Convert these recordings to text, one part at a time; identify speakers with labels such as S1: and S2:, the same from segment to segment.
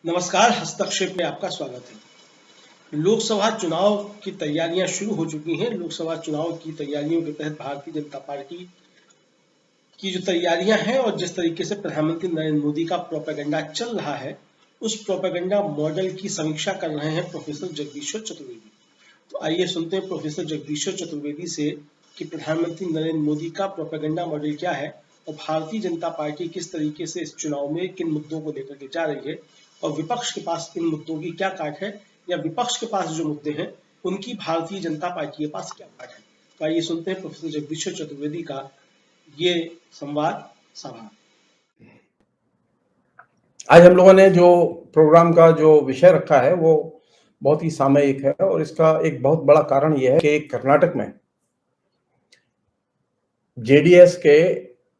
S1: नमस्कार, हस्तक्षेप में आपका स्वागत है। लोकसभा चुनाव की तैयारियां शुरू हो चुकी हैं। लोकसभा चुनाव की तैयारियों के तहत भारतीय जनता पार्टी की जो तैयारियां हैं और जिस तरीके से प्रधानमंत्री नरेंद्र मोदी का प्रोपेगेंडा चल रहा है, उस प्रोपेगेंडा मॉडल की समीक्षा कर रहे हैं प्रोफेसर जगदीश्वर चतुर्वेदी। तो आइए सुनते हैं प्रोफेसर जगदीश्वर चतुर्वेदी से कि प्रधानमंत्री नरेंद्र मोदी का प्रोपेगेंडा मॉडल क्या है और भारतीय जनता पार्टी किस तरीके से इस चुनाव में किन मुद्दों को लेकर के जा रही है और विपक्ष के पास इन मुद्दों की क्या काट है, या विपक्ष के पास जो मुद्दे हैं उनकी भारतीय जनता पार्टी के पास क्या काट है। तो आइए सुनते हैं प्रोफेसर जगदीश्वर चतुर्वेदी का ये संवाद सभा।
S2: आज हम लोगों ने जो प्रोग्राम का जो विषय रखा है वो बहुत ही सामयिक है और इसका एक बहुत बड़ा कारण यह है कि कर्नाटक में जेडीएस के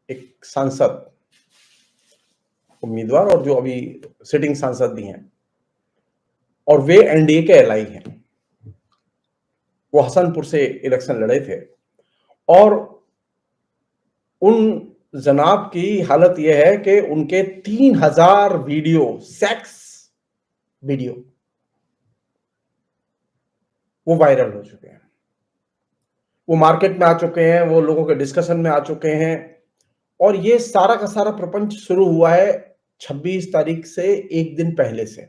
S2: एक सांसद उम्मीदवार और जो अभी सिटिंग सांसद भी हैं और वे एनडीए के एलआई हैं, वो हसनपुर से इलेक्शन लड़े थे और उन जनाब की हालत यह है कि उनके 3000 वीडियो, सेक्स वीडियो, वो वायरल हो चुके हैं, वो मार्केट में आ चुके हैं, वो लोगों के डिस्कशन में आ चुके हैं। और ये सारा का सारा प्रपंच शुरू हुआ है 26 तारीख से एक दिन पहले से,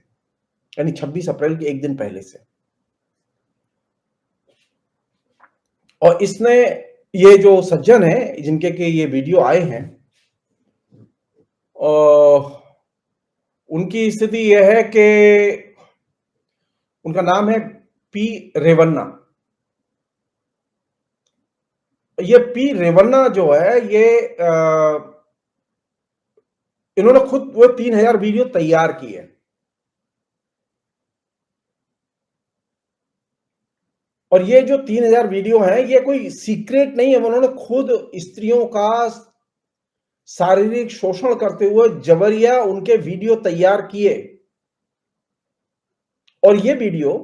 S2: यानी 26 अप्रैल के एक दिन पहले से। और इसने, ये जो सज्जन है जिनके के ये वीडियो आए हैं, उनकी स्थिति यह है कि उनका नाम है पी रेवन्ना। ये पी रेवन्ना जो है, ये इन्होंने खुद वो 3000 वीडियो तैयार किए और ये जो 3000 वीडियो हैं ये कोई सीक्रेट नहीं है। उन्होंने खुद स्त्रियों का शारीरिक शोषण करते हुए जबरिया उनके वीडियो तैयार किए और ये वीडियो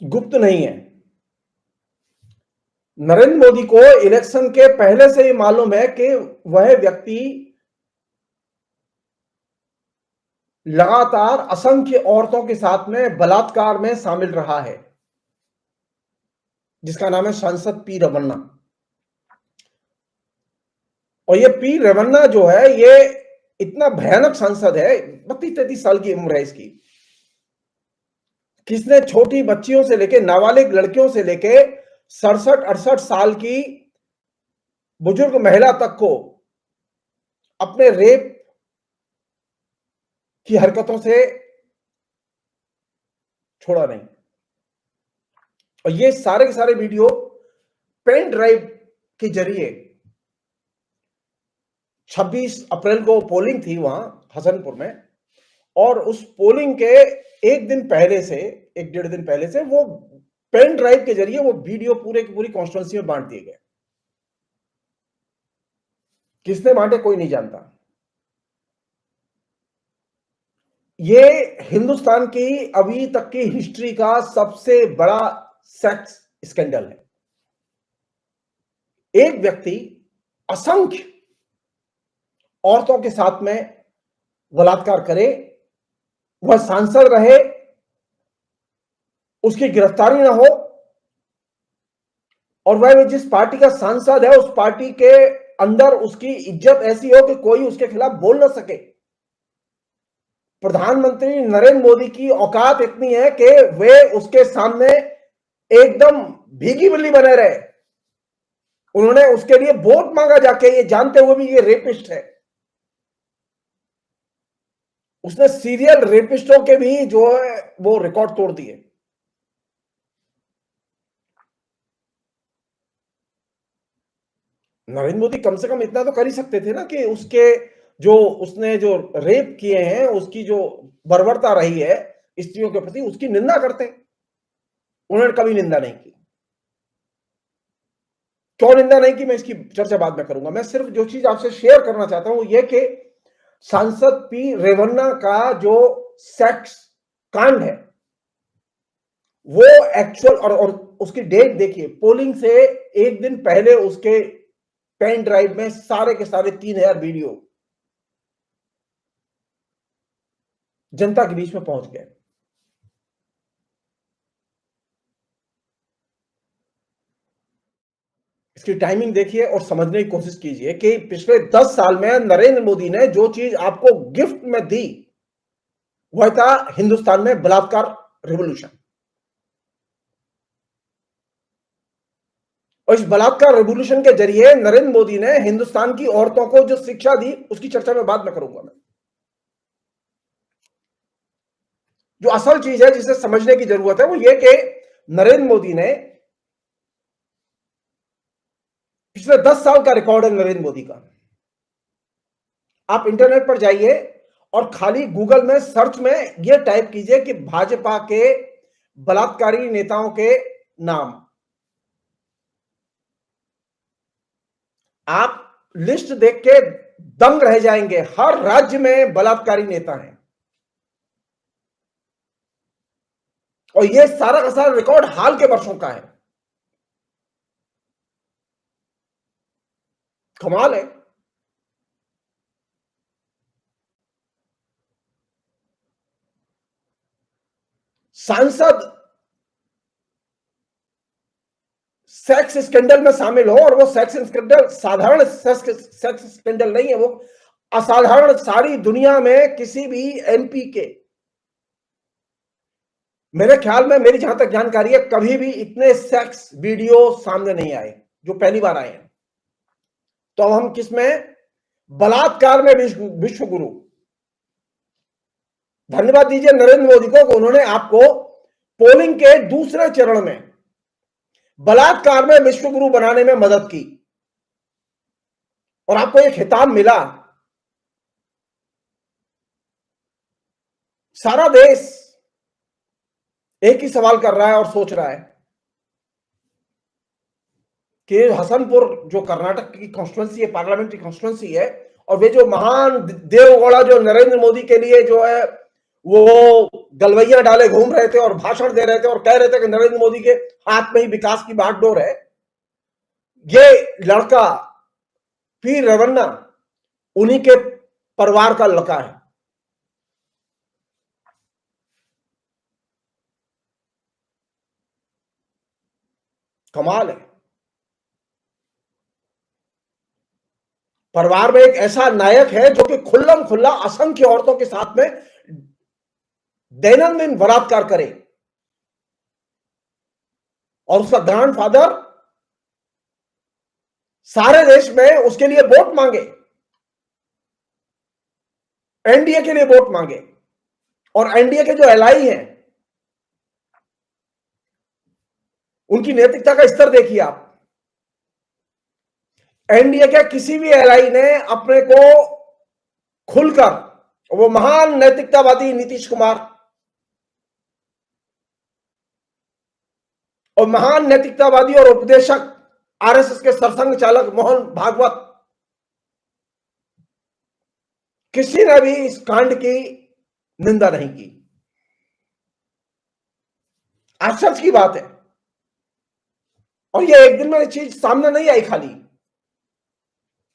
S2: गुप्त नहीं है। नरेंद्र मोदी को इलेक्शन के पहले से ही मालूम है कि वह व्यक्ति लगातार असंख्य औरतों के साथ में बलात्कार में शामिल रहा है, जिसका नाम है सांसद पी रेवन्ना। और ये पी रेवन्ना जो है ये इतना भयानक सांसद है, 32-33 साल की उम्र है इसकी। किसने छोटी बच्चियों से लेके, नाबालिग लड़कियों से लेके 67-68 साल की बुजुर्ग महिला तक को अपने रेप की हरकतों से छोड़ा नहीं। और ये सारे के सारे वीडियो पेन ड्राइव के जरिए 26 अप्रैल को पोलिंग थी वहां हसनपुर में, और उस पोलिंग के एक दिन पहले से, एक डेढ़ दिन पहले से वो पेन ड्राइव के जरिए वो वीडियो पूरे की पूरी कॉन्स्टिट्यूंसी में बांट दिए गए। किसने बांटे कोई नहीं जानता। ये हिंदुस्तान की अभी तक की हिस्ट्री का सबसे बड़ा सेक्स स्कैंडल है। एक व्यक्ति असंख्य औरतों के साथ में बलात्कार करे, वह सांसद रहे, उसकी गिरफ्तारी ना हो, और वह जिस पार्टी का सांसद है उस पार्टी के अंदर उसकी इज्जत ऐसी हो कि कोई उसके खिलाफ बोल ना सके। प्रधानमंत्री नरेंद्र मोदी की औकात इतनी है कि वे उसके सामने एकदम भीगी बिल्ली बने रहे। उन्होंने उसके लिए वोट मांगा जाके, ये जानते हुए भी ये रेपिस्ट है। उसने सीरियल रेपिस्टों के भी जो है वो रिकॉर्ड तोड़ दिए। नरेंद्र मोदी कम से कम इतना तो कर ही सकते थे ना कि उसके जो उसने जो रेप किए हैं, उसकी जो बर्बरता रही है स्त्रियों के प्रति, उसकी निंदा करते। उन्होंने कभी निंदा नहीं की। क्यों निंदा नहीं की, मैं इसकी चर्चा बाद में करूंगा। मैं सिर्फ जो चीज आपसे शेयर करना चाहता हूं वो ये कि सांसद पी रेवन्ना का जो सेक्स कांड है वो एक्चुअल, और उसकी डेट देखिए, पोलिंग से एक दिन पहले उसके पेन ड्राइव में सारे के सारे 3000 वीडियो जनता के बीच में पहुंच गए। इसकी टाइमिंग देखिए और समझने की कोशिश कीजिए कि पिछले 10 साल में नरेंद्र मोदी ने जो चीज आपको गिफ्ट में दी वह था हिंदुस्तान में बलात्कार रिवॉल्यूशन। और इस बलात्कार रिवॉल्यूशन के जरिए नरेंद्र मोदी ने हिंदुस्तान की औरतों को जो शिक्षा दी उसकी चर्चा में बाद में करूंगा। मैं जो असल चीज है जिसे समझने की जरूरत है वो ये कि नरेंद्र मोदी ने पिछले 10 साल का रिकॉर्ड है नरेंद्र मोदी का। आप इंटरनेट पर जाइए और खाली गूगल में सर्च में यह टाइप कीजिए कि भाजपा के बलात्कारी नेताओं के नाम। आप लिस्ट देख के दंग रह जाएंगे। हर राज्य में बलात्कारी नेता हैं और यह सारा का सारा रिकॉर्ड हाल के वर्षों का है। कमाल है। सांसद सेक्स स्कैंडल में शामिल हो और वो सेक्स स्कैंडल साधारण सेक्स स्कैंडल नहीं है, वो असाधारण। सारी दुनिया में किसी भी एमपी के, मेरे ख्याल में, मेरी जहां तक जानकारी है, कभी भी इतने सेक्स वीडियो सामने नहीं आए जो पहली बार आए हैं। तो अब हम किस में? बलात्कार में विश्व गुरु। धन्यवाद दीजिए नरेंद्र मोदी को कि उन्होंने आपको पोलिंग के दूसरे चरण में बलात्कार में विश्व गुरु बनाने में मदद की और आपको एक खिताब मिला। सारा देश एक ही सवाल कर रहा है और सोच रहा है कि हसनपुर जो कर्नाटक की कॉन्स्टिट्यूंसी है, पार्लियामेंट्री कॉन्स्टिट्यूंसी है, और वे जो महान देवगौड़ा जो नरेंद्र मोदी के लिए जो है वो गलवैया डाले घूम रहे थे और भाषण दे रहे थे और कह रहे थे कि नरेंद्र मोदी के हाथ में ही विकास की बागडोर है, ये लड़का पी रेवन्ना उन्हीं के परिवार का लड़का है। कमाल है। परिवार में एक ऐसा नायक है जो कि खुल्लम खुल्ला असंख्य औरतों के साथ में दैनंदिन बलात्कार करे और उसका ग्रैंडफादर सारे देश में उसके लिए वोट मांगे, एनडीए के लिए वोट मांगे। और एनडीए के जो एलआई हैं उनकी नैतिकता का स्तर देखिए आप। एनडीए के किसी भी एलआई ने अपने को खुलकर, वो महान नैतिकतावादी नीतीश कुमार और महान नैतिकतावादी और उपदेशक आरएसएस के सरसंघ चालक मोहन भागवत, किसी ने भी इस कांड की निंदा नहीं की। आश्चर्य की बात है। और ये एक दिन में चीज सामने नहीं आई खाली,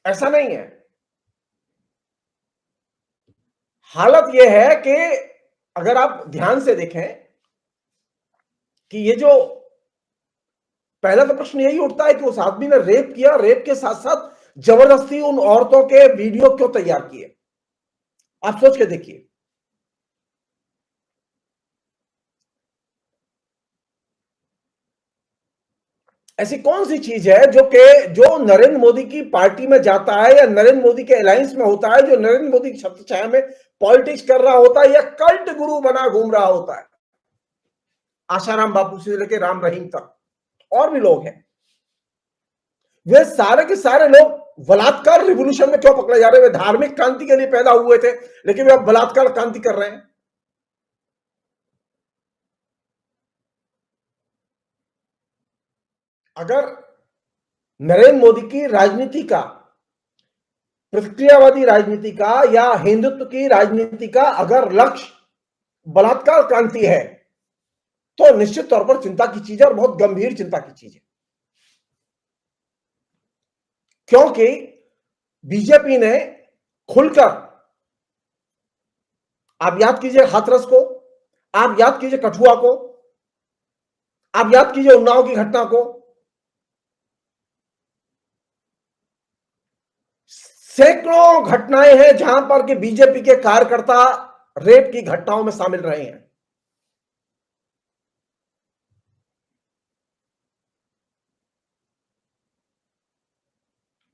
S2: ऐसा नहीं है। हालत यह है कि अगर आप ध्यान से देखें कि ये जो पहला तो प्रश्न यही उठता है कि उस आदमी ने रेप किया, रेप के साथ साथ जबरदस्ती उन औरतों के वीडियो क्यों तैयार किए? आप सोच के देखिए। ऐसी कौन सी चीज है जो नरेंद्र मोदी की पार्टी में जाता है या नरेंद्र मोदी के अलायंस में होता है, जो नरेंद्र मोदी की छत्रछाया में पॉलिटिक्स कर रहा होता है या कल्ट गुरु बना घूम रहा होता है? आशाराम बापू से लेकर राम रहीम तक और भी लोग हैं, वे सारे के सारे लोग बलात्कार रिवॉल्यूशन में क्यों पकड़े जा रहे हैं? वे धार्मिक क्रांति के लिए पैदा हुए थे लेकिन वे अब बलात्कार क्रांति कर रहे हैं। अगर नरेंद्र मोदी की राजनीति का, प्रतिक्रियावादी राजनीति का या हिंदुत्व की राजनीति का अगर लक्ष्य बलात्कार क्रांति है तो निश्चित तौर पर चिंता की चीज है और बहुत गंभीर चिंता की चीज है। क्योंकि बीजेपी ने खुलकर आप याद कीजिए हाथरस को, आप याद कीजिए कठुआ को, आप याद कीजिए उन्नाव की घटना को। सैकड़ों घटनाएं हैं जहां पर कि बीजेपी के कार्यकर्ता रेप की घटनाओं में शामिल रहे हैं।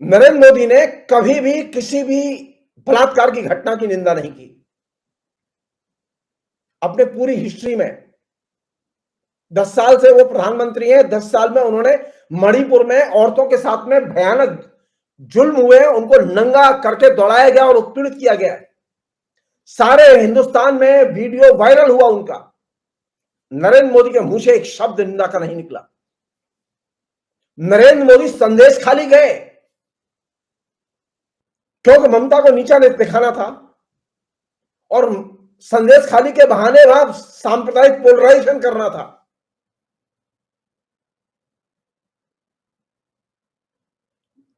S2: नरेंद्र मोदी ने कभी भी किसी भी बलात्कार की घटना की निंदा नहीं की अपने पूरी हिस्ट्री में। 10 साल से वो प्रधानमंत्री हैं, 10 साल में उन्होंने मणिपुर में औरतों के साथ में भयानक जुल्म हुए, उनको नंगा करके दौड़ाया गया और उत्पीड़ित किया गया। सारे हिंदुस्तान में वीडियो वायरल हुआ उनका। नरेंद्र मोदी के मुंह से एक शब्द निंदा का नहीं निकला। नरेंद्र मोदी संदेश खाली गए क्योंकि ममता को नीचा दिखाना था और संदेश खाली के बहाने वहां सांप्रदायिक पोलराइजेशन करना था।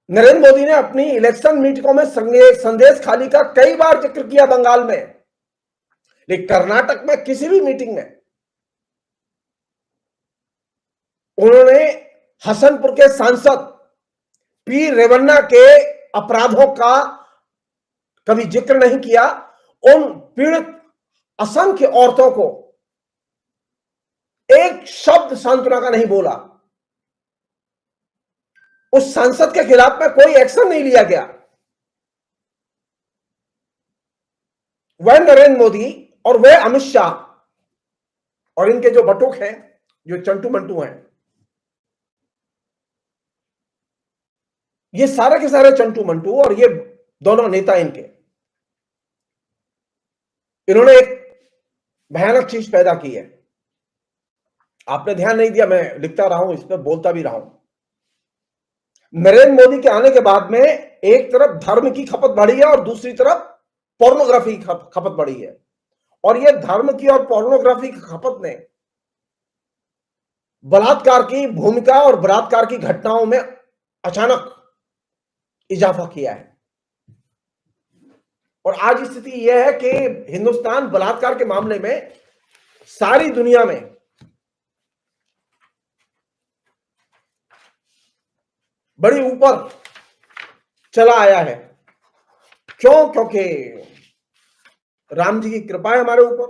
S2: नरेंद्र मोदी ने अपनी इलेक्शन मीटिंगों में संदेश खाली का कई बार जिक्र किया बंगाल में, लेकिन कर्नाटक में किसी भी मीटिंग में उन्होंने हसनपुर के सांसद पी रेवन्ना के अपराधों का कभी जिक्र नहीं किया। उन पीड़ित असंख्य औरतों को एक शब्द सांत्वना का नहीं बोला। उस सांसद के खिलाफ में कोई एक्शन नहीं लिया गया। वह नरेंद्र मोदी और वह अमित शाह और इनके जो बटुक हैं, जो चंटू मंटू हैं, ये सारे के सारे चंटू मंटू और ये दोनों नेता इन्होंने एक भयानक चीज पैदा की है। आपने ध्यान नहीं दिया, मैं लिखता रहा हूं, इस पर बोलता भी रहा हूं। नरेंद्र मोदी के आने के बाद में एक तरफ धर्म की खपत बढ़ी है और दूसरी तरफ पोर्नोग्राफी की खपत बढ़ी है। और यह धर्म की और पोर्नोग्राफी की खपत ने बलात्कार की भूमिका और बलात्कार की घटनाओं में अचानक इजाफा किया है। और आज स्थिति यह है कि हिंदुस्तान बलात्कार के मामले में सारी दुनिया में बड़ी ऊपर चला आया है। क्यों? क्योंकि राम जी की कृपा है हमारे ऊपर।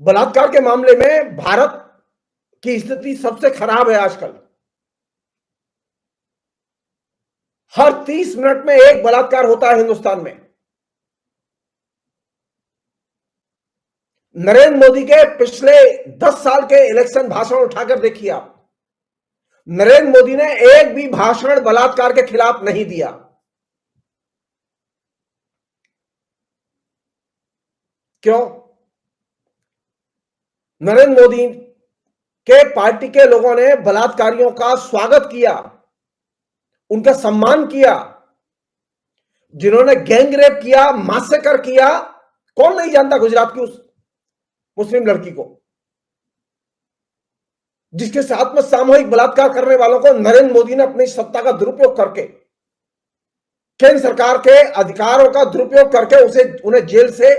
S2: बलात्कार के मामले में भारत की स्थिति सबसे खराब है आजकल। हर 30 मिनट में एक बलात्कार होता है हिंदुस्तान में। नरेंद्र मोदी के पिछले 10 साल के इलेक्शन भाषण उठाकर देखिए आप। नरेंद्र मोदी ने एक भी भाषण बलात्कार के खिलाफ नहीं दिया। क्यों? नरेंद्र मोदी के पार्टी के लोगों ने बलात्कारियों का स्वागत किया, उनका सम्मान किया। जिन्होंने गैंग रेप किया, मासेकर किया, कौन नहीं जानता गुजरात की उस मुस्लिम लड़की को, जिसके साथ में सामूहिक बलात्कार करने वालों को नरेंद्र मोदी ने अपनी सत्ता का दुरुपयोग करके, केंद्र सरकार के अधिकारों का दुरुपयोग करके उन्हें जेल से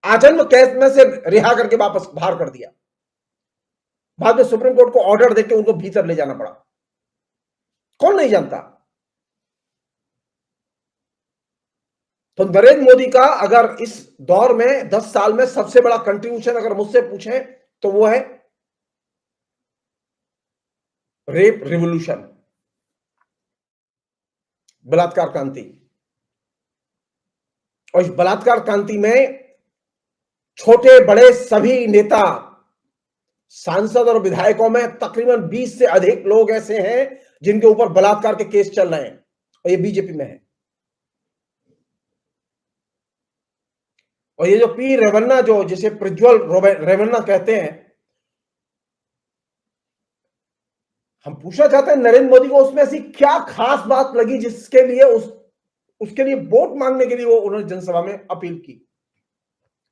S2: आजन्म कैद में से रिहा करके वापस बाहर कर दिया। बाद में सुप्रीम कोर्ट को ऑर्डर देकर उनको भीतर ले जाना पड़ा। कौन नहीं जानता? तो नरेंद्र मोदी का अगर इस दौर में 10 साल में सबसे बड़ा कंट्रीब्यूशन अगर मुझसे पूछें तो वो है रेप रिवॉल्यूशन, बलात्कार क्रांति। और इस बलात्कार क्रांति में छोटे बड़े सभी नेता, सांसद और विधायकों में तकरीबन 20 से अधिक लोग ऐसे हैं जिनके ऊपर बलात्कार के केस चल रहे हैं और ये बीजेपी में है। और ये जो पी रेवन्ना, जो जिसे प्रज्वल रेवन्ना कहते हैं, हम पूछना चाहते हैं नरेंद्र मोदी को उसमें ऐसी क्या खास बात लगी जिसके लिए उसके लिए वोट मांगने के लिए वो उन्होंने जनसभा में अपील की,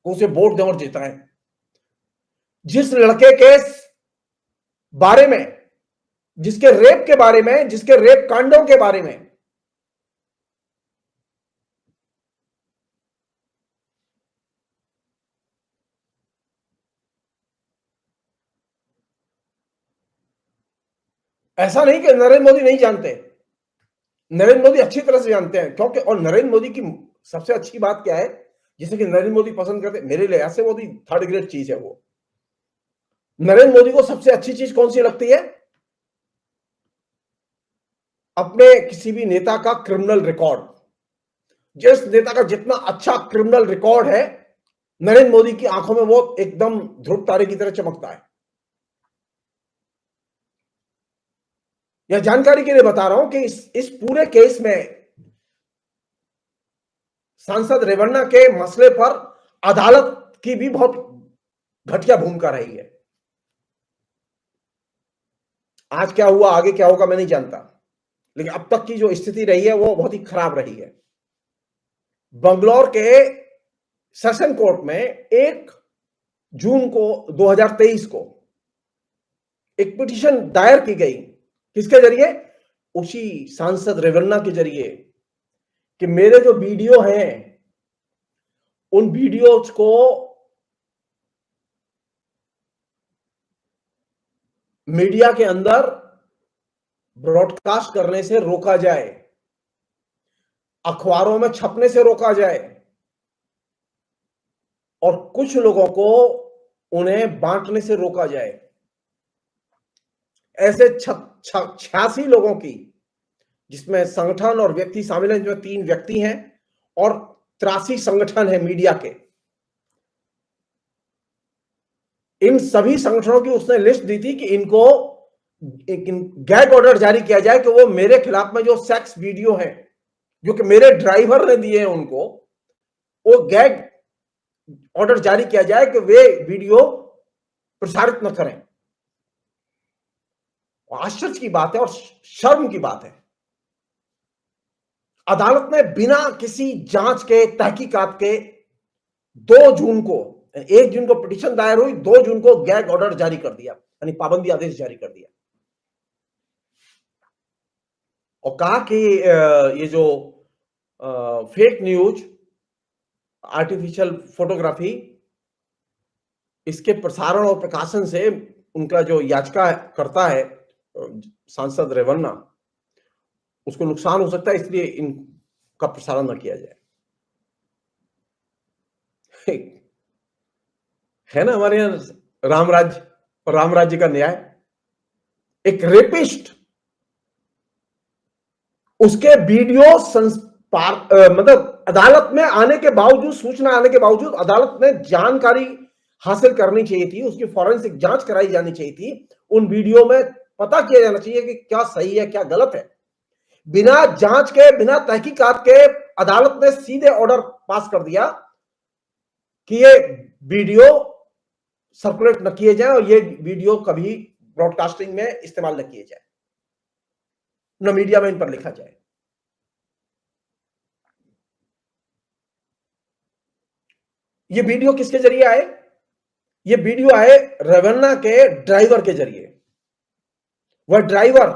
S2: उसे वोट दें और जिताएं। जिस लड़के के बारे में, जिसके रेप के बारे में, जिसके रेप कांडों के बारे में ऐसा नहीं कि नरेंद्र मोदी नहीं जानते, नरेंद्र मोदी अच्छी तरह से जानते हैं, क्योंकि और नरेंद्र मोदी की सबसे अच्छी बात क्या है, जिसे कि नरेंद्र मोदी पसंद करते, मेरे लिए ऐसे मोदी थर्ड ग्रेड चीज है। वो नरेंद्र मोदी को सबसे अच्छी चीज कौन सी लगती है? अपने किसी भी नेता का क्रिमिनल रिकॉर्ड। जिस नेता का जितना अच्छा क्रिमिनल रिकॉर्ड है, नरेंद्र मोदी की आंखों में वो एकदम ध्रुव तारे की तरह चमकता है। यह जानकारी के लिए बता रहा हूं कि इस पूरे केस में सांसद रेवन्ना के मसले पर अदालत की भी बहुत घटिया भूमिका रही है। आज क्या हुआ, आगे क्या होगा, मैं नहीं जानता, लेकिन अब तक की जो स्थिति रही है वो बहुत ही खराब रही है। बंगलौर के सेशन कोर्ट में 1 जून को 2023 को एक पिटीशन दायर की गई। किसके जरिए? उसी सांसद रेवन्ना के जरिए, कि मेरे जो वीडियो हैं उन वीडियोज को मीडिया के अंदर ब्रॉडकास्ट करने से रोका जाए, अखबारों में छपने से रोका जाए, और कुछ लोगों को उन्हें बांटने से रोका जाए। ऐसे 86 लोगों की, जिसमें संगठन और व्यक्ति शामिल हैं, जिसमें 3 व्यक्ति हैं और 83 संगठन है मीडिया के, इन सभी संगठनों की उसने लिस्ट दी थी कि इनको गैग ऑर्डर जारी किया जाए कि वो मेरे खिलाफ में जो सेक्स वीडियो है, जो कि मेरे ड्राइवर ने दिए हैं उनको, वो गैग ऑर्डर जारी किया जाए कि वे वीडियो प्रसारित न करें। आश्चर्य की बात है और शर्म की बात है, अदालत ने बिना किसी जांच के, तहकीकात के 2 जून को, 1 जून को पिटीशन दायर हुई, 2 जून को गैग ऑर्डर जारी कर दिया, यानी पाबंदी आदेश जारी कर दिया, और कहा कि ये जो फेक न्यूज, आर्टिफिशियल फोटोग्राफी, इसके प्रसारण और प्रकाशन से उनका जो याचिका करता है सांसद रेवन्ना, उसको नुकसान हो सकता है, इसलिए इनका प्रसारण न किया जाए। है ना हमारे यहां रामराज्य और रामराज्य का न्याय। एक रेपिस्ट, उसके वीडियो मतलब अदालत में आने के बावजूद, सूचना आने के बावजूद अदालत ने जानकारी हासिल करनी चाहिए थी, उसकी फॉरेंसिक जांच कराई जानी चाहिए थी, उन वीडियो में पता किया जाना चाहिए कि क्या सही है क्या गलत है। बिना जांच के, बिना तहकीकात के अदालत ने सीधे ऑर्डर पास कर दिया कि ये वीडियो सर्कुलेट न किए जाए और ये वीडियो कभी ब्रॉडकास्टिंग में इस्तेमाल न किए जाए, न मीडिया में इन पर लिखा जाए। ये वीडियो किसके जरिए आए? ये वीडियो आए रेवन्ना के ड्राइवर के जरिए। वह ड्राइवर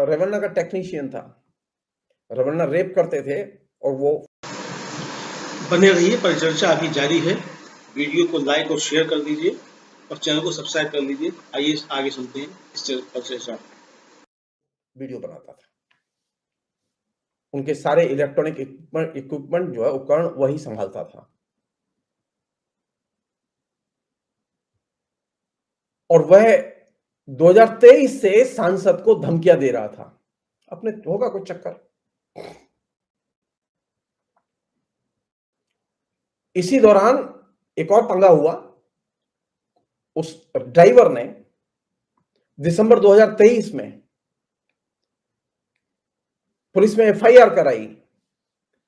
S2: रेवन्ना का टेक्नीशियन था, रेवन्ना रेप करते थे, और वो।
S1: बने रहिए, परिचर्चा अभी जारी है। वीडियो को लाइक और शेयर कर दीजिए और चैनल को सब्सक्राइब कर लीजिए। आइए आगे सुनते हैं इस परिचर्चा।
S2: वीडियो बनाता था, उनके सारे इलेक्ट्रॉनिक इक्विपमेंट जो है, उपकरण, वही संभालता था, और वह 2023 से सांसद को धमकियां दे रहा था। अपने होगा कुछ चक्कर। इसी दौरान एक और पंगा हुआ। उस ड्राइवर ने दिसंबर 2023 में पुलिस में एफआईआर कराई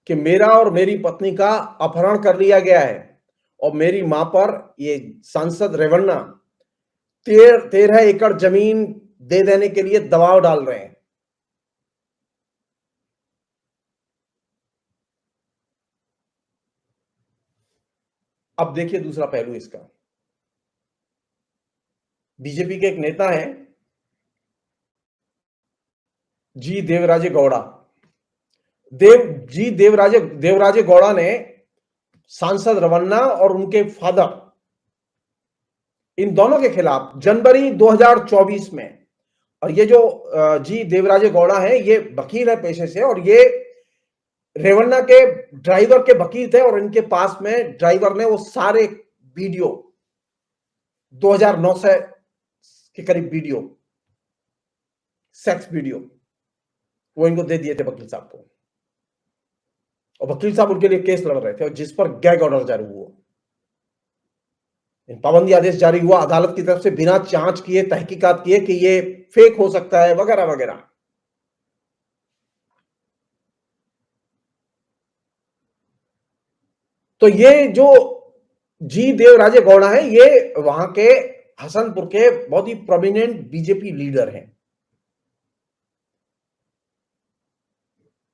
S2: कि मेरा और मेरी पत्नी का अपहरण कर लिया गया है, और मेरी मां पर ये सांसद रेवन्ना 13 एकड़ जमीन दे देने के लिए दबाव डाल रहे हैं। अब देखिए दूसरा पहलू इसका। बीजेपी के एक नेता हैं जी देवराजे गौड़ा। देवराजे गौड़ा ने सांसद रेवन्ना और उनके फादर, इन दोनों के खिलाफ जनवरी 2024 में और ये जो जी देवराजे गौड़ा है, ये वकील है पेशे से, और ये रेवन्ना के ड्राइवर के वकील थे, और इनके पास में ड्राइवर ने वो सारे वीडियो 2009 से के करीब वीडियो, सेक्स वीडियो, वो इनको दे दिए थे वकील साहब को, और वकील साहब उनके लिए केस लड़ रहे थे, और जिस पर गैग ऑर्डर जारी हुआ, पाबंदी आदेश जारी हुआ अदालत की तरफ से, बिना जांच किए, तहकीकात किए कि ये फेक हो सकता है वगैरह वगैरह। तो ये जो जी देवराजे गौड़ा है, ये वहां के हसनपुर के बहुत ही प्रोमिनेंट बीजेपी लीडर हैं।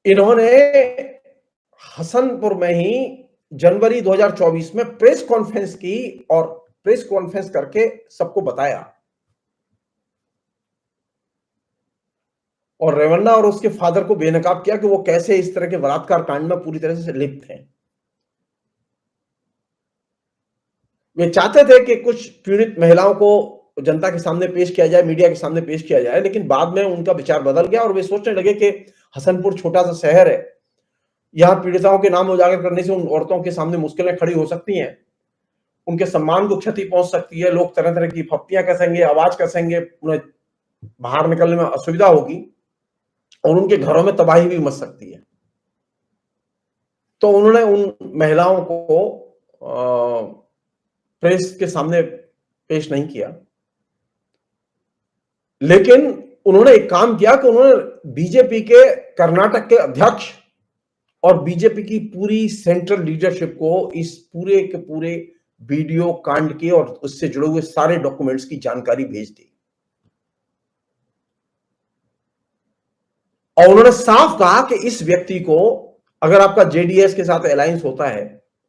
S2: इन्होंने हसनपुर में ही जनवरी 2024 में प्रेस कॉन्फ्रेंस की, और प्रेस कॉन्फ्रेंस करके सबको बताया, और रेवन्ना और उसके फादर को बेनकाब किया कि वो कैसे इस तरह के बलात्कार कांड में पूरी तरह से लिप्त हैं। वे चाहते थे कि कुछ पीड़ित महिलाओं को जनता के सामने पेश किया जाए, मीडिया के सामने पेश किया जाए, लेकिन बाद में उनका विचार बदल गया और वे सोचने लगे कि हसनपुर छोटा सा शहर है, यहां पीड़िताओं के नाम उजागर करने से उन औरतों के सामने मुश्किलें खड़ी हो सकती हैं, उनके सम्मान को क्षति पहुंच सकती है, लोग तरह तरह की फप्तियां कसेंगे, आवाज कसेंगे, उन्हें बाहर निकलने में असुविधा होगी, और उनके घरों में तबाही भी मच सकती है। तो उन्होंने उन महिलाओं को प्रेस के सामने पेश नहीं किया, लेकिन उन्होंने एक काम किया कि उन्होंने बीजेपी के कर्नाटक के अध्यक्ष और बीजेपी की पूरी सेंट्रल लीडरशिप को इस पूरे के पूरे वीडियो कांड की और उससे जुड़े हुए सारे डॉक्यूमेंट्स की जानकारी भेज दी, और उन्होंने साफ कहा कि इस व्यक्ति को, अगर आपका जेडीएस के साथ अलायंस होता है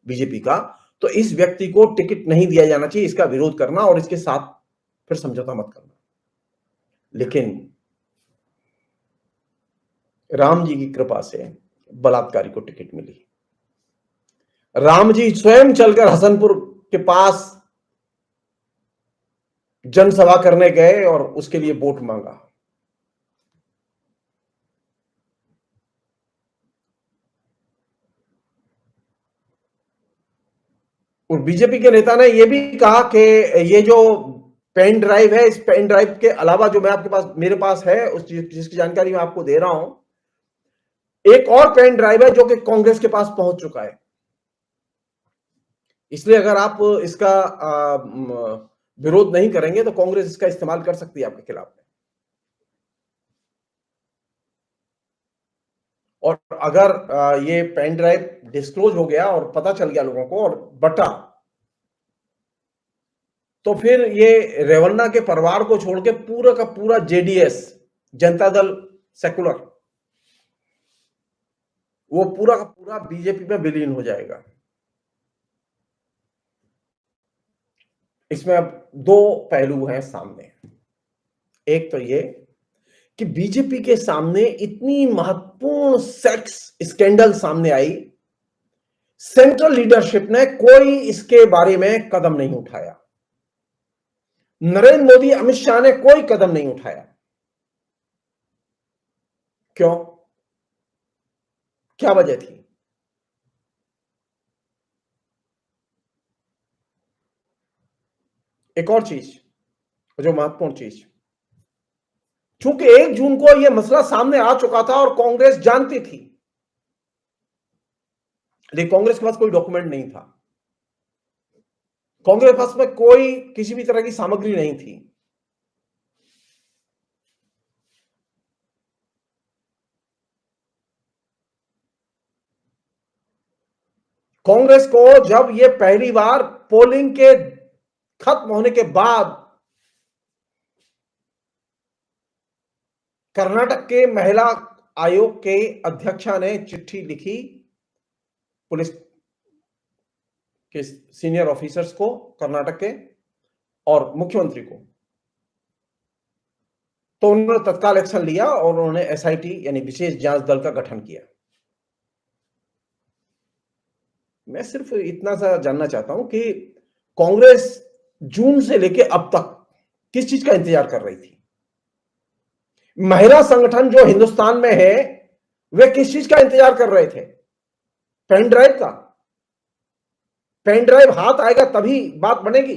S2: बीजेपी का, तो इस व्यक्ति को टिकट नहीं दिया जाना चाहिए, इसका विरोध करना और इसके साथ फिर समझौता मत करना। लेकिन राम जी की कृपा से बलात्कारी को टिकट मिली। राम जी स्वयं चलकर हसनपुर के पास जनसभा करने गए और उसके लिए वोट मांगा। और बीजेपी के नेता ने यह भी कहा कि ये जो पेन ड्राइव है, इस पेन ड्राइव के अलावा जो मेरे पास है, उस जिसकी जानकारी मैं आपको दे रहा हूं, एक और पेन ड्राइव है जो कि कांग्रेस के पास पहुंच चुका है। इसलिए अगर आप इसका विरोध नहीं करेंगे तो कांग्रेस इसका इस्तेमाल कर सकती है आपके खिलाफ में। और अगर ये पेन ड्राइव डिस्क्लोज हो गया और पता चल गया लोगों को और बटा, तो फिर ये रेवन्ना के परिवार को छोड़ के पूरा का पूरा जेडीएस, जनता दल सेकुलर, वो पूरा का पूरा बीजेपी में विलीन हो जाएगा। इसमें अब दो पहलू हैं सामने। एक तो ये कि बीजेपी के सामने इतनी महत्वपूर्ण सेक्स स्कैंडल सामने आई, सेंट्रल लीडरशिप ने कोई इसके बारे में कदम नहीं उठाया। नरेंद्र मोदी, अमित शाह ने कोई कदम नहीं उठाया। क्यों? क्या वजह थी? एक और चीज, जो महत्वपूर्ण चीज, चूंकि 1 जून को यह मसला सामने आ चुका था और कांग्रेस जानती थी, लेकिन कांग्रेस के पास कोई डॉक्यूमेंट नहीं था, कांग्रेस के पास में कोई किसी भी तरह की सामग्री नहीं थी। कांग्रेस को जब यह पहली बार पोलिंग के खत्म होने के बाद कर्नाटक के महिला आयोग के अध्यक्षा ने चिट्ठी लिखी पुलिस के सीनियर ऑफिसर्स को, कर्नाटक के, और मुख्यमंत्री को, तो उन्होंने तत्काल एक्शन लिया और उन्होंने एसआईटी यानी विशेष जांच दल का गठन किया। मैं सिर्फ इतना सा जानना चाहता हूं कि कांग्रेस जून से लेकर अब तक किस चीज का इंतजार कर रही थी? महिला संगठन जो हिंदुस्तान में है वे किस चीज का इंतजार कर रहे थे? पेन ड्राइव का। पेन ड्राइव हाथ आएगा तभी बात बनेगी।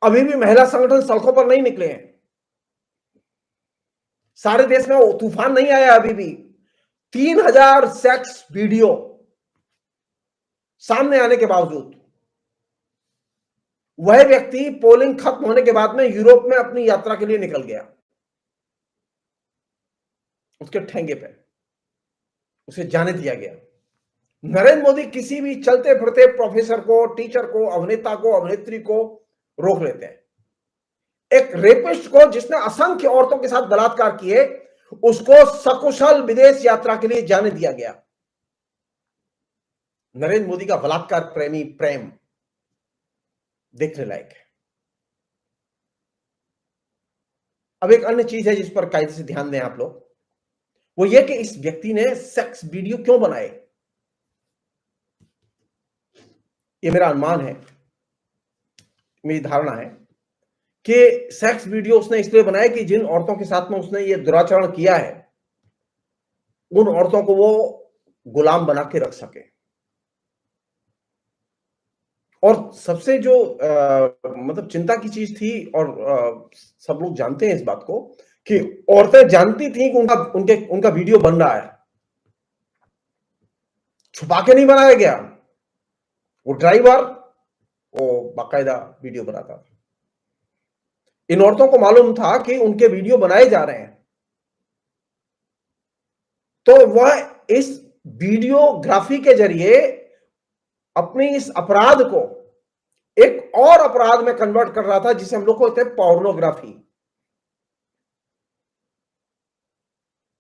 S2: अभी भी महिला संगठन सड़कों पर नहीं निकले हैं। सारे देश में वो तूफान नहीं आया अभी भी। 3000 सेक्स वीडियो सामने आने के बावजूद वह व्यक्ति पोलिंग खत्म होने के बाद में यूरोप में अपनी यात्रा के लिए निकल गया। उसके ठेंगे पे उसे जाने दिया गया। नरेंद्र मोदी किसी भी चलते फिरते प्रोफेसर को, टीचर को, अभिनेता को, अभिनेत्री को रोक लेते हैं। एक रेपिस्ट को जिसने असंख्य औरतों के साथ बलात्कार किए, उसको सकुशल विदेश यात्रा के लिए जाने दिया गया। नरेंद्र मोदी का बलात्कार प्रेमी प्रेम देखने लायक है। अब एक अन्य चीज है जिस पर कायदे से ध्यान दें आप लोग, वो ये कि इस व्यक्ति ने सेक्स वीडियो क्यों बनाए। ये मेरा अनुमान है, मेरी धारणा है कि सेक्स वीडियो उसने इसलिए बनाया कि जिन औरतों के साथ में उसने ये दुराचरण किया है उन औरतों को वो गुलाम बना के रख सके। और सबसे जो मतलब चिंता की चीज थी, और सब लोग जानते हैं इस बात को, कि औरतें जानती थी कि उनका वीडियो बन रहा है। छुपा के नहीं बनाया गया। वो ड्राइवर वो बाकायदा वीडियो बनाता था। इन औरतों को मालूम था कि उनके वीडियो बनाए जा रहे हैं, तो वह इस वीडियोग्राफी के जरिए अपनी इस अपराध को एक और अपराध में कन्वर्ट कर रहा था जिसे हम लोग कहते हैं पोर्नोग्राफी।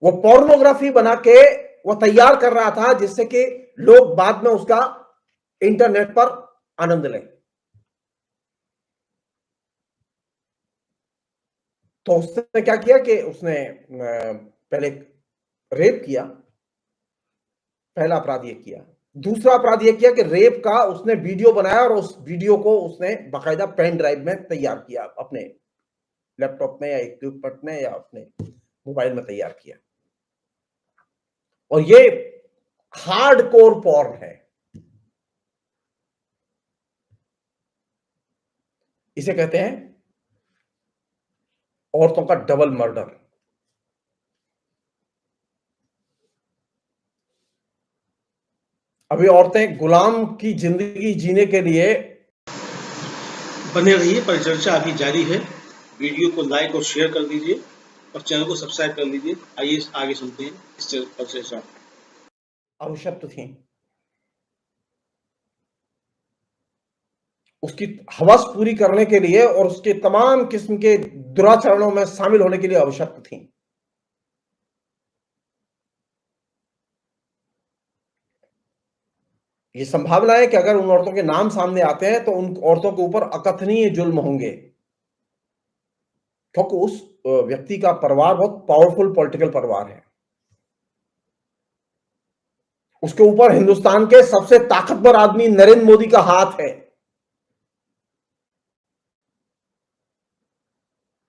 S2: वो पोर्नोग्राफी बना के वो तैयार कर रहा था जिससे कि लोग बाद में उसका इंटरनेट पर आनंद लें। तो उसने क्या किया कि उसने पहले रेप किया, पहला अपराध ये किया। दूसरा अपराध ये किया कि रेप का उसने वीडियो बनाया और उस वीडियो को उसने बाकायदा पेन ड्राइव में तैयार किया, अपने लैपटॉप में या इक्विपमेंट में या अपने मोबाइल में तैयार किया। और ये हार्डकोर पॉर्न है। इसे कहते हैं औरतों का डबल मर्डर। अभी औरतें गुलाम की जिंदगी जीने के लिए
S1: बने रहिए, परिचर्चा अभी जारी है। वीडियो को लाइक और शेयर कर दीजिए और चैनल को सब्सक्राइब कर लीजिए। आइए आगे सुनते हैं इस परिचर्चा।
S2: अभिशप्त थी, उसकी हवस पूरी करने के लिए और उसके तमाम किस्म के दुराचरणों में शामिल होने के लिए अभिशप्त थी। ये संभावना है कि अगर उन औरतों के नाम सामने आते हैं तो उन औरतों के ऊपर अकथनीय जुल्म होंगे, क्योंकि उस व्यक्ति का परिवार बहुत पावरफुल पॉलिटिकल परिवार है। उसके ऊपर हिंदुस्तान के सबसे ताकतवर आदमी नरेंद्र मोदी का हाथ है।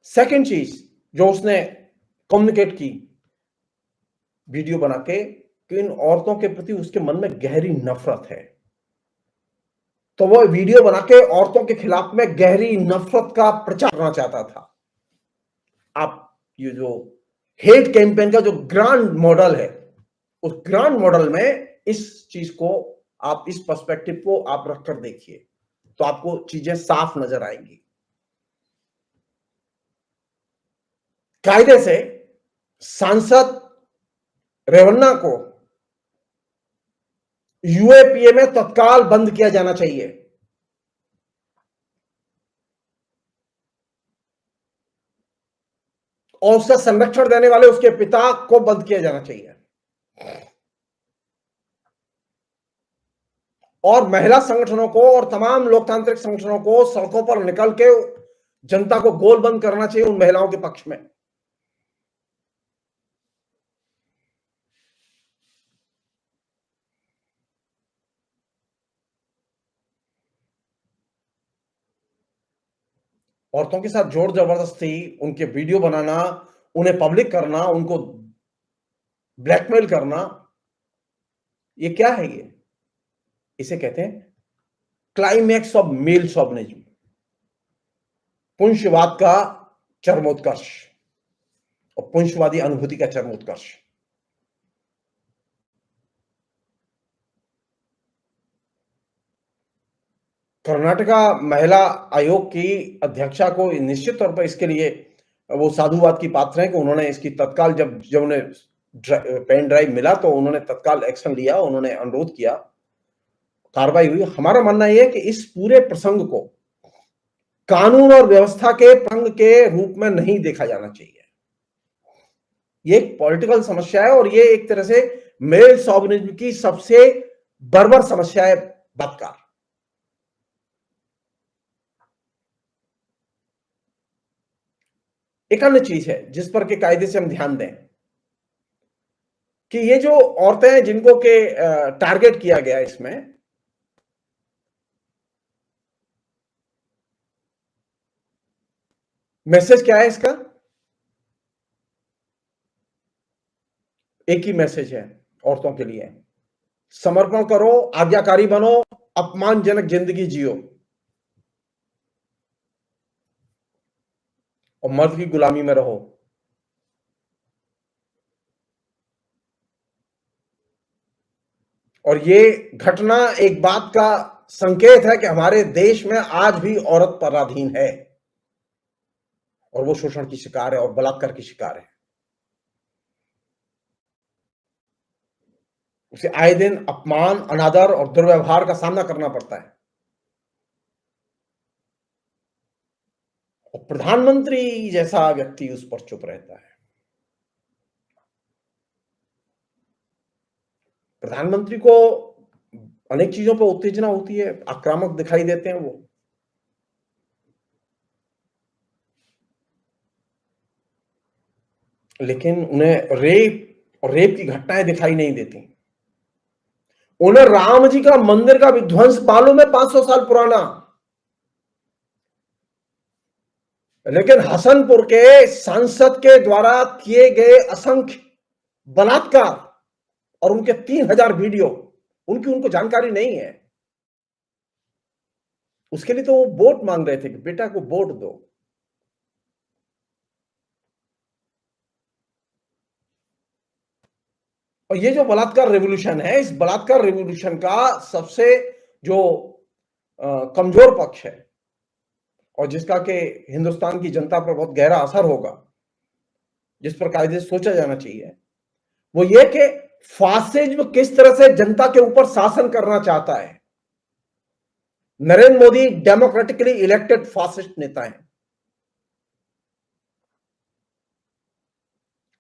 S2: सेकंड चीज जो उसने कम्युनिकेट की वीडियो बना के, कि इन औरतों के प्रति उसके मन में गहरी नफरत है। तो वो वीडियो बना के औरतों के खिलाफ में गहरी नफरत का प्रचार करना चाहता था। आप ये जो हेट कैंपेन का जो ग्रांड मॉडल है, उस ग्रांड मॉडल में इस चीज को आप, इस पर्सपेक्टिव को आप रखकर देखिए तो आपको चीजें साफ नजर आएंगी। कायदे से सांसद रेवन्ना को यूएपीए में तत्काल बंद किया जाना चाहिए। और उसका संरक्षण देने वाले उसके पिता को बंद किया जाना चाहिए। और महिला संगठनों को और तमाम लोकतांत्रिक संगठनों को सड़कों पर निकल के जनता को गोलबंद करना चाहिए उन महिलाओं के पक्ष में। औरतों के साथ जोर जबरदस्ती, उनके वीडियो बनाना, उन्हें पब्लिक करना, उनको ब्लैकमेल करना, ये क्या है? ये इसे कहते हैं क्लाइमैक्स ऑफ मेल शॉविनिज्म, पुंषवाद का चरमोत्कर्ष और पुंषवादी अनुभूति का चरमोत्कर्ष। कर्नाटका महिला आयोग की अध्यक्षा को निश्चित तौर पर इसके लिए वो साधुवाद की पात्र हैं कि उन्होंने इसकी तत्काल, जब उन्हें पेन ड्राइव मिला तो उन्होंने तत्काल एक्शन लिया, उन्होंने अनुरोध किया, कार्रवाई हुई। हमारा मानना यह है कि इस पूरे प्रसंग को कानून और व्यवस्था के प्रसंग के रूप में नहीं देखा जाना चाहिए। ये एक पॉलिटिकल समस्या है और ये एक तरह से मेल शॉविनिज्म की सबसे बर्बर समस्या है। बलात्कार एक अन्य चीज है जिस पर के कायदे से हम ध्यान दें कि ये जो औरतें हैं जिनको के टारगेट किया गया, इसमें मैसेज क्या है? इसका एक ही मैसेज है औरतों के लिए, समर्पण करो, आज्ञाकारी बनो, अपमानजनक जिंदगी जियो और मर्द की गुलामी में रहो। और ये घटना एक बात का संकेत है कि हमारे देश में आज भी औरत पराधीन है और वो शोषण की शिकार है और बलात्कार की शिकार है। उसे आए दिन अपमान, अनादर और दुर्व्यवहार का सामना करना पड़ता है। और प्रधानमंत्री जैसा व्यक्ति उस पर चुप रहता है। प्रधानमंत्री को अनेक चीजों पर उत्तेजना होती है, आक्रामक दिखाई देते हैं वो, लेकिन उन्हें रेप की घटनाएं दिखाई नहीं देती। उन्हें राम जी का मंदिर का विध्वंस मालूम है, 500 साल पुराना, लेकिन हसनपुर के सांसद के द्वारा किए गए असंख्य बलात्कार और उनके 3000 वीडियो, उनको जानकारी नहीं है। उसके लिए तो वो वोट मांग रहे थे कि बेटा को वोट दो। और ये जो बलात्कार रेवोल्यूशन है, इस बलात्कार रेवोल्यूशन का सबसे जो कमजोर पक्ष है और जिसका कि हिंदुस्तान की जनता पर बहुत गहरा असर होगा, जिस पर कायदे से सोचा जाना चाहिए, वो ये कि फासिज्म किस तरह से जनता के ऊपर शासन करना चाहता है। Narendra Modi democratically elected fascist नेता हैं।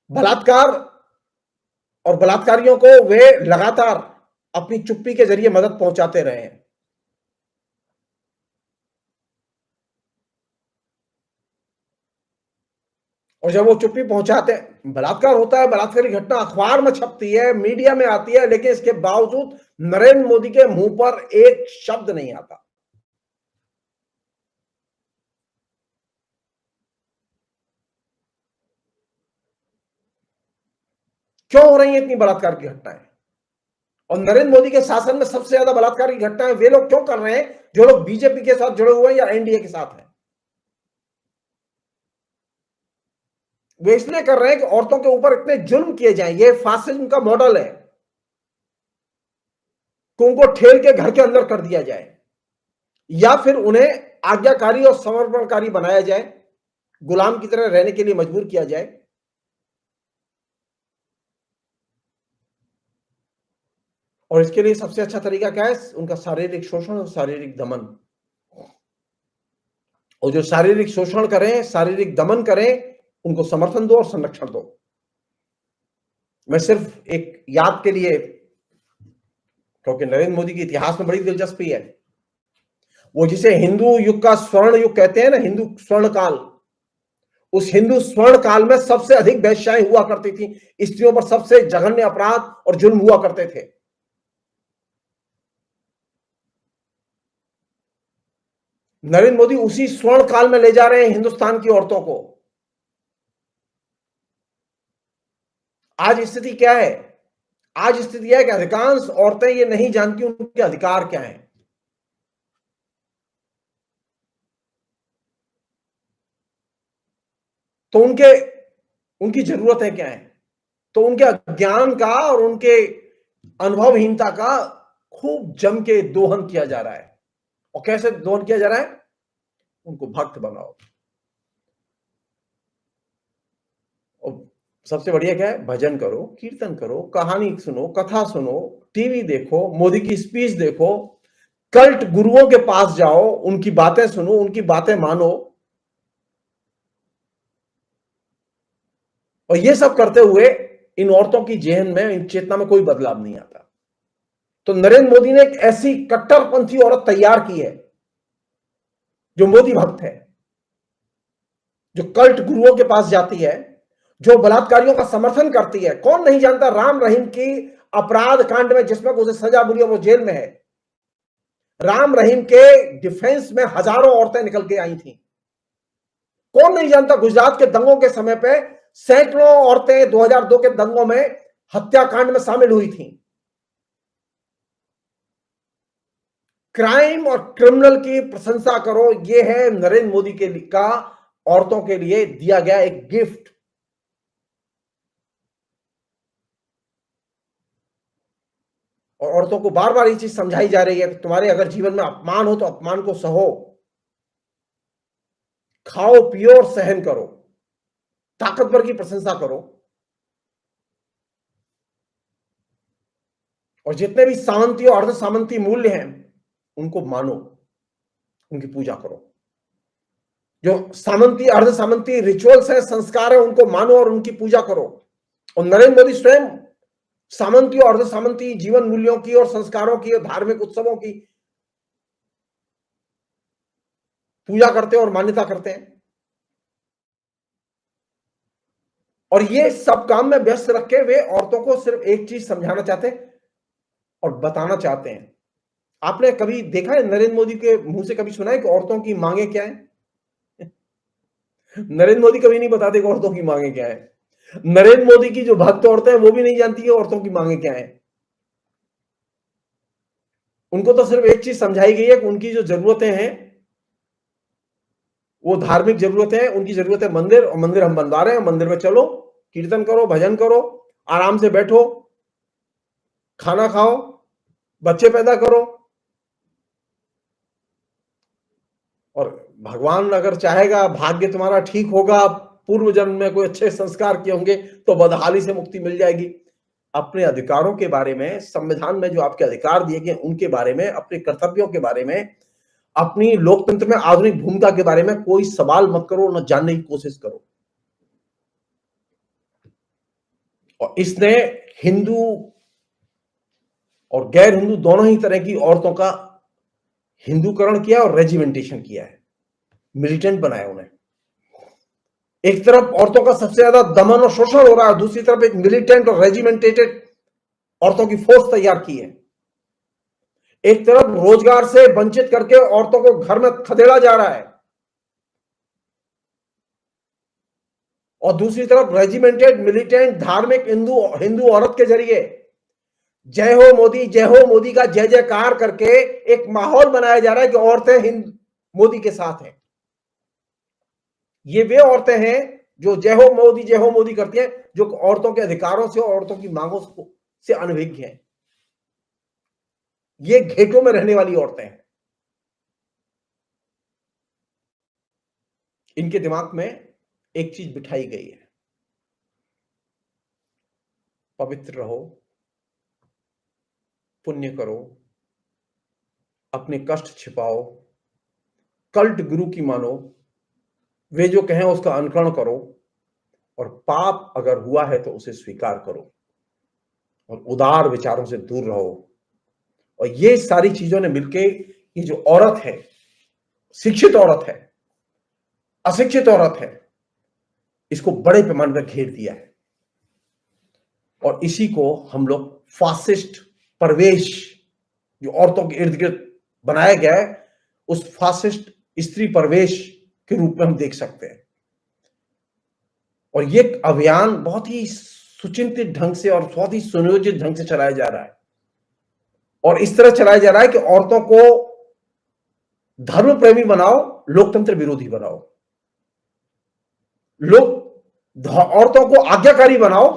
S2: बलात्कार और बलात्कारियों को वे लगातार अपनी चुप्पी के जरिए मदद पहुंचाते रहे हैं। और जब वो चुप्पी पहुंचाते, बलात्कार होता है, बलात्कार की घटना अखबार में छपती है, मीडिया में आती है, लेकिन इसके बावजूद नरेंद्र मोदी के मुंह पर एक शब्द नहीं आता। क्यों हो रही है इतनी बलात्कार की घटनाएं? और नरेंद्र मोदी के शासन में सबसे ज्यादा बलात्कार की घटनाएं वे लोग क्यों कर रहे हैं जो लोग बीजेपी के साथ जुड़े हुए हैं या एनडीए के साथ हैं? वे इसलिए कर रहे हैं कि औरतों के ऊपर इतने जुल्म किए जाएं। ये फासिज्म का मॉडल है कि उनको ठेल के घर के अंदर कर दिया जाए या फिर उन्हें आज्ञाकारी और समर्पणकारी बनाया जाए, गुलाम की तरह रहने के लिए मजबूर किया जाए। और इसके लिए सबसे अच्छा तरीका क्या है? उनका शारीरिक शोषण और शारीरिक दमन। और जो शारीरिक शोषण करें, शारीरिक दमन करें, उनको समर्थन दो और संरक्षण दो। मैं सिर्फ एक याद के लिए, क्योंकि नरेंद्र मोदी के इतिहास में बड़ी दिलचस्पी है, वो जिसे हिंदू युग का स्वर्ण युग कहते हैं ना, हिंदू स्वर्ण काल, उस हिंदू स्वर्ण काल में सबसे अधिक वेश्याएं हुआ करती थी, स्त्रियों पर सबसे जघन्य अपराध और जुल्म हुआ करते थे। नरेंद्र मोदी उसी स्वर्ण काल में ले जा रहे हैं हिंदुस्तान की औरतों को। आज स्थिति क्या है? आज स्थिति यह है कि अधिकांश औरतें ये नहीं जानती उनके अधिकार क्या हैं। तो उनकी जरूरतें क्या हैं? तो उनके अज्ञान का और उनके अनुभवहीनता का खूब जम के दोहन किया जा रहा है। और कैसे दोहन किया जा रहा है? उनको भक्त बनाओ। और सबसे बढ़िया क्या है? भजन करो, कीर्तन करो, कहानी सुनो, कथा सुनो, टीवी देखो, मोदी की स्पीच देखो, कल्ट गुरुओं के पास जाओ, उनकी बातें सुनो, उनकी बातें मानो। और ये सब करते हुए इन औरतों की जेहन में, इन चेतना में कोई बदलाव नहीं आता। तो नरेंद्र मोदी ने एक ऐसी कट्टरपंथी औरत तैयार की है जो मोदी भक्त है, जो कल्ट गुरुओं के पास जाती है, जो बलात्कारियों का समर्थन करती है। कौन नहीं जानता राम रहीम की अपराध कांड में जिसमें उसे सजा मिली और वो जेल में है। राम रहीम के डिफेंस में हजारों औरतें निकल के आई थी। कौन नहीं जानता गुजरात के दंगों के समय पे सैकड़ों औरतें 2002 के दंगों में हत्याकांड में शामिल हुई थी। क्राइम और क्रिमिनल की प्रशंसा करो, यह है नरेंद्र मोदी के का औरतों के लिए दिया गया एक गिफ्ट। और औरतों को बार बार ये चीज समझाई जा रही है कि तुम्हारे अगर जीवन में अपमान हो तो अपमान को सहो, खाओ पियो और सहन करो, ताकतवर की प्रशंसा करो। और जितने भी सामंती और अर्ध सामंती मूल्य हैं उनको मानो, उनकी पूजा करो। जो सामंती अर्ध सामंती रिचुअल्स हैं, संस्कार हैं, उनको मानो और उनकी पूजा करो। और नरेंद्र मोदी स्वयं सामंती और अर्ध सामंती जीवन मूल्यों की और संस्कारों की और धार्मिक उत्सवों की पूजा करते हैं और मान्यता करते हैं। और ये सब काम में व्यस्त रख के वे औरतों को सिर्फ एक चीज समझाना चाहते हैं और बताना चाहते हैं। आपने कभी देखा है नरेंद्र मोदी के मुंह से कभी सुना है कि औरतों की मांगे क्या है? नरेंद्र मोदी कभी नहीं बताते कि औरतों की मांगे क्या है। नरेंद्र मोदी की जो भक्त औरतें हैं वो भी नहीं जानती है औरतों की मांगे क्या है। उनको तो सिर्फ एक चीज समझाई गई है कि उनकी जो जरूरतें हैं वो धार्मिक जरूरतें हैं। उनकी जरूरत है मंदिर, और मंदिर हम बनवा रहे हैं, मंदिर में चलो, कीर्तन करो, भजन करो, आराम से बैठो, खाना खाओ, बच्चे पैदा करो, और भगवान अगर चाहेगा, भाग्य तुम्हारा ठीक होगा, पूर्व जन्म में कोई अच्छे संस्कार किए होंगे तो बदहाली से मुक्ति मिल जाएगी। अपने अधिकारों के बारे में, संविधान में जो आपके अधिकार दिए गए उनके बारे में, अपने कर्तव्यों के बारे में, अपनी लोकतंत्र में आधुनिक भूमिका के बारे में कोई सवाल मत करो, न जानने की कोशिश करो। और इसने हिंदू और गैर हिंदू दोनों ही तरह की औरतों का हिंदूकरण किया और रेजिमेंटेशन किया है, मिलिटेंट बनाया उन्हें। एक तरफ औरतों का सबसे ज्यादा दमन और शोषण हो रहा है, दूसरी तरफ एक मिलिटेंट और रेजिमेंटेटेड औरतों की फोर्स तैयार की है। एक तरफ रोजगार से वंचित करके औरतों को घर में खदेड़ा जा रहा है, और दूसरी तरफ रेजिमेंटेड मिलिटेंट धार्मिक हिंदू औरत के जरिए जय हो मोदी का जय जयकार करके एक माहौल बनाया जा रहा है कि औरतें मोदी के साथ हैं। ये वे औरतें हैं जो जय हो मोदी करती हैं, जो औरतों के अधिकारों से और औरतों की मांगों से अनभिज्ञ हैं। ये घेटों में रहने वाली औरतें हैं। इनके दिमाग में एक चीज बिठाई गई है, पवित्र रहो, पुण्य करो, अपने कष्ट छिपाओ, कल्ट गुरु की मानो, वे जो कहें उसका अनुकरण करो, और पाप अगर हुआ है तो उसे स्वीकार करो, और उदार विचारों से दूर रहो। और ये सारी चीजों ने मिलके ये जो औरत है, शिक्षित औरत है, अशिक्षित औरत है, इसको बड़े पैमाने पर घेर दिया है। और इसी को हम लोग फासिस्ट परवेश जो औरतों के इर्द गिर्द बनाया गया है, उस फासिस्ट स्त्री प्रवेश के रूप में हम देख सकते हैं। और ये अभियान बहुत ही सुचिंतित ढंग से और बहुत ही सुनियोजित ढंग से चलाया जा रहा है, और इस तरह चलाया जा रहा है कि औरतों को धर्म प्रेमी बनाओ, लोकतंत्र विरोधी बनाओ, औरतों को आज्ञाकारी बनाओ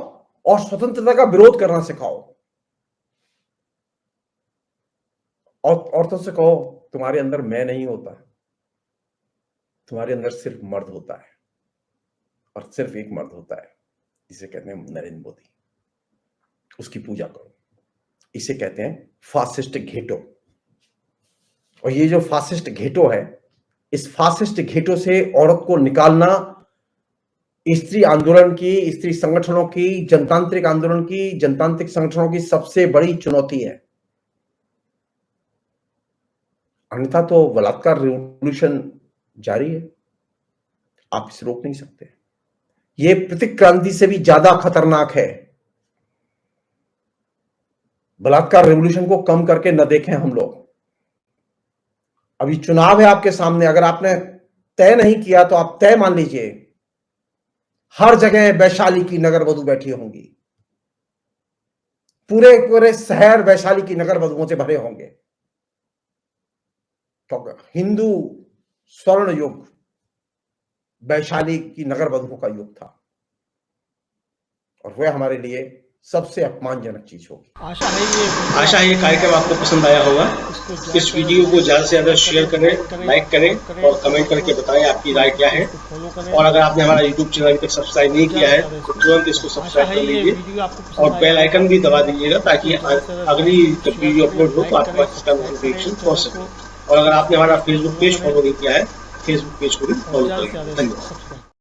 S2: और स्वतंत्रता का विरोध करना सिखाओ। और औरतों से कहो तुम्हारे अंदर मैं नहीं होता, तुम्हारे अंदर सिर्फ मर्द होता है, और सिर्फ एक मर्द होता है जिसे कहते हैं नरेंद्र मोदी। उसकी पूजा करो। इसे कहते हैं फासिस्ट घेटो। और ये जो फासिस्ट घेटो है, इस फासिस्ट घेटो से औरत को निकालना स्त्री आंदोलन की, स्त्री संगठनों की, जनतांत्रिक आंदोलन की, जनतांत्रिक संगठनों की सबसे बड़ी चुनौती है। अन्यथा तो बलात्कार रिवॉल्यूशन जारी है, आप इसे रोक नहीं सकते। ये प्रतिक्रांति से भी ज्यादा खतरनाक है। बलात्कार रिवॉल्यूशन को कम करके न देखें हम लोग। अभी चुनाव है आपके सामने, अगर आपने तय नहीं किया तो आप तय मान लीजिए, हर जगह वैशाली की नगर वधु बैठी होंगी, पूरे पूरे शहर वैशाली की नगर वधुओं से भरे होंगे। तो हिंदू स्वर्ण युग वैशाली की नगर वधुओं का युग था, और वह हमारे लिए सबसे अपमानजनक चीज होगी।
S1: आशा है ये कार्यक्रम आपको पसंद आया होगा। इस वीडियो को ज्यादा से ज्यादा शेयर करें, लाइक करें और कमेंट करके बताएं आपकी राय क्या है। और अगर आपने हमारा यूट्यूब चैनल अभी तक सब्सक्राइब नहीं किया है तो तुरंत इसको सब्सक्राइब कर लीजिए और बेल आइकन भी दबा दीजिएगा, ताकि अगली जब वीडियो अपलोड हो तो आपके पास इसका नोटिफिकेशन पहुंच सके। और अगर आपने हमारा फेसबुक पेज फॉलो नहीं किया है, फेसबुक पेज को भी फॉलो करें। धन्यवाद।